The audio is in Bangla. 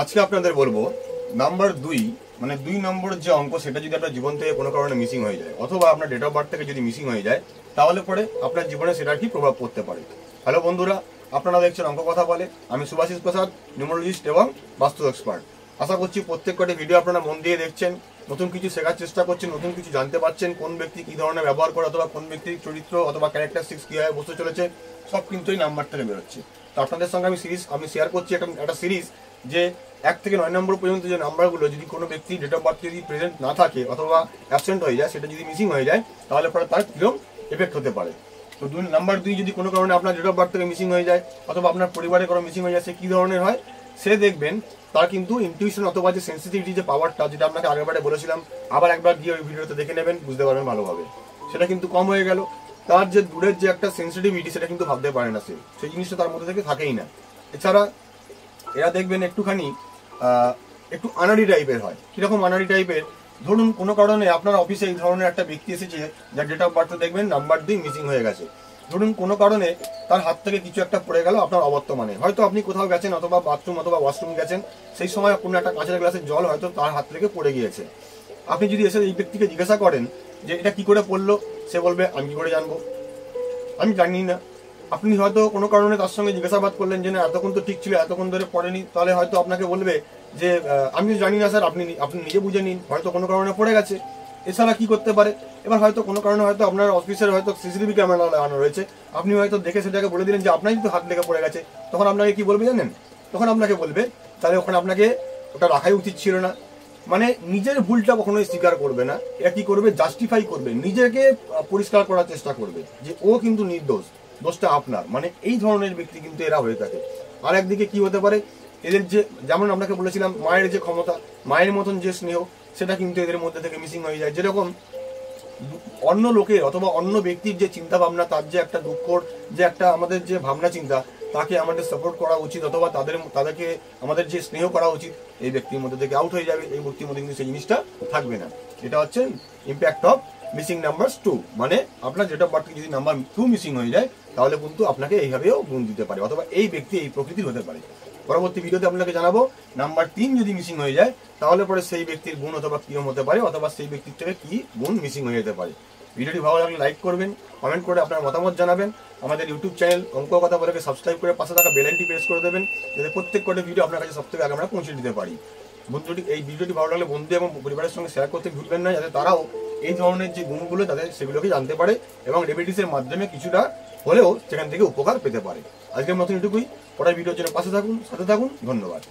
আজকে আপনাদের বলবো নাম্বার 2 মানে 2 নম্বরের যে অঙ্ক সেটা যদি আপনার জীবন থেকে কোনো কারণে মিসিং হয়ে যায় অথবা আপনার ডেট অফ বার্থ থেকে যদি মিসিং হয়ে যায় তাহলে পরে আপনার জীবনে সেটার কি প্রভাব পড়তে পারে। হ্যালো বন্ধুরা, আপনারা দেখছেন অঙ্ক কথা বলে। আমি সুভাষিস প্রসাদ, নিউমোলজিস্ট এবং বাস্তু এক্সপার্ট। আশা করছি প্রত্যেক কটি ভিডিও আপনারা মন দিয়ে দেখছেন, নতুন কিছু শেখার চেষ্টা করছেন, নতুন কিছু জানতে পারছেন, কোন ব্যক্তি কি ধরনের ব্যবহার করে অথবা কোন ব্যক্তির চরিত্র অথবা ক্যারেক্টারিস্টিক্স কীভাবে বসতে চলেছে সব কিন্তু এই নাম্বার থেকে বেরোচ্ছে। তো আপনাদের সঙ্গে আমি শেয়ার করছি একটা সিরিজ যে 1 থেকে 9 নম্বর পর্যন্ত যে নাম্বারগুলো যদি কোনো ব্যক্তি ডেট অফ বার্থ যদি প্রেজেন্ট না থাকে অথবা অ্যাবসেন্ট হয়ে যায়, সেটা যদি মিসিং হয়ে যায় তাহলে পরে তার কিরকম এফেক্ট হতে পারে। তো নাম্বার 2 যদি কোনো কারণে আপনার ডেট অফ বার্থ থেকে মিসিং হয়ে যায় অথবা আপনার পরিবারে কোনো মিসিং হয়ে যায়, সে কী ধরনের হয় সে দেখবেন তার কিন্তু ইনটিউশন অথবা যে সেন্সিটিভিটি যে পাওয়ারটা, যেটা আপনাকে আগেরবারে বলেছিলাম, আবার একবার গিয়ে ওই ভিডিওতে দেখে নেবেন, বুঝতে পারবেন ভালোভাবে, সেটা কিন্তু কম হয়ে গেল। তার যে দূরের যে একটা সেন্সিটিভিটি সেটা কিন্তু ভাবতে পারে না, সেই জিনিসটা তার মধ্যে থেকে থাকেই না। এছাড়া এরা দেখবেন একটুখানি একটু আনাড়ি টাইপের হয়। কিরকম আনাড়ি টাইপের? ধরুন কোনো কারণে আপনার অফিসে এই ধরনের একটা ব্যক্তি এসেছে যার ডেট অফ বার্থ দেখবেন নাম্বার 2 মিসিং হয়ে গেছে। ধরুন কোনো কারণে তার হাত থেকে কিছু একটা পড়ে গেল আপনার অবর্তমানে, হয়তো আপনি কোথাও গেছেন অথবা বাথরুম অথবা ওয়াশরুম গেছেন, সেই সময় কোনো একটা কাঁচের গ্লাসের জল হয়তো তার হাত থেকে পড়ে গিয়েছে। আপনি যদি এসে এই ব্যক্তিকে জিজ্ঞাসা করেন যে এটা কি করে পড়লো, সে বলবে আমি কি করে জানবো, আমি জানি না। আপনি হয়তো কোনো কারণে তার সঙ্গে জিজ্ঞাসাবাদ করলেন যে না এতক্ষণ তো ঠিক ছিল, এতক্ষণ ধরে পড়েনি, তাহলে হয়তো আপনাকে বলবে যে আমি জানি না স্যার, আপনি নিজে বুঝে নিন, হয়তো কোনো কারণে পড়ে গেছে। এছাড়া কি করতে পারে, এবার হয়তো কোনো কারণে হয়তো আপনার অফিসের হয়তো সিসিটিভি ক্যামেরা লাগানো রয়েছে, আপনি হয়তো দেখে সেটাকে বলে দিলেন যে আপনারই তো হাত লেগে পড়ে গেছে। তখন আপনাকে কি বলবে জানেন? তখন আপনাকে বলবে তাহলে ওখানে আপনাকে ওটা রাখাই উচিত ছিল না। মানে নিজের ভুলটা কখনোই স্বীকার করবে না, এরা কি করবে জাস্টিফাই করবে, নিজেকে পরিষ্কার করার চেষ্টা করবে যে ও কিন্তু নির্দোষ, দোষটা আপনার। মানে এই ধরনের ব্যক্তি কিন্তু এরা হয়ে থাকে। আর একদিকে কি হতে পারে, এদের যে যেমন আপনাকে বলেছিলাম মায়ের যে ক্ষমতা, মায়ের মতন যে স্নেহ, সেটা কিন্তু এদের মধ্যে থেকে মিসিং হয়ে যায়। যেরকম অন্য লোকের অথবা অন্য ব্যক্তির যে চিন্তা ভাবনা, তার যে একটা দুঃখর যে একটা আমাদের যে ভাবনা চিন্তা, তাকে আমাদের সাপোর্ট করা উচিত অথবা তাদেরকে আমাদের যে স্নেহ করা উচিত, এই ব্যক্তির মধ্যে থেকে আউট হয়ে যাবে। এই ব্যক্তির মধ্যে কিন্তু সেই জিনিসটা থাকবে না। এটা হচ্ছে ইম্প্যাক্ট অফ মিসিং নাম্বার 2। মানে আপনার ডেট অফ বার্থ যদি নাম্বার 2 মিসিং হয়ে যায় তাহলে কিন্তু আপনাকে এইভাবেও গুণ দিতে পারে অথবা এই ব্যক্তি এই প্রকৃতির হতে পারে। পরবর্তী ভিডিওতে আপনাকে জানাবো নাম্বার 3 যদি মিসিং হয়ে যায় তাহলে পরে সেই ব্যক্তির গুণ অথবা কিরম হতে পারে অথবা সেই ব্যক্তির থেকে কি গুণ মিসিং হয়ে যেতে পারে। ভিডিওটি ভালো লাগলে লাইক করবেন, কমেন্ট করে আপনার মতামত জানাবেন। আমাদের ইউটিউব চ্যানেল অঙ্ক কথা বলে সাবস্ক্রাইব করে পাশে থাকা বেল আইকনটি প্রেস করে দেবেন, যাতে প্রত্যেক কটা ভিডিও আপনার কাছে সবথেকে আগে আমরা পৌঁছে দিতে পারি। এই ভিডিওটি ভালো লাগলে বন্ধু এবং পরিবারের সঙ্গে শেয়ার করতে ভুলবেন না, যাতে তারাও এই ধরনের যে গুণগুলো তাদের সেগুলোকে জানতে পারে এবং রেমেডিসের মাধ্যমে কিছুটা হলেও সেখান থেকে উপকার পেতে পারে। আজকের মতন এটুকুই। পরের ভিডিওর জন্য পাশে থাকুন, সাথে থাকুন। ধন্যবাদ।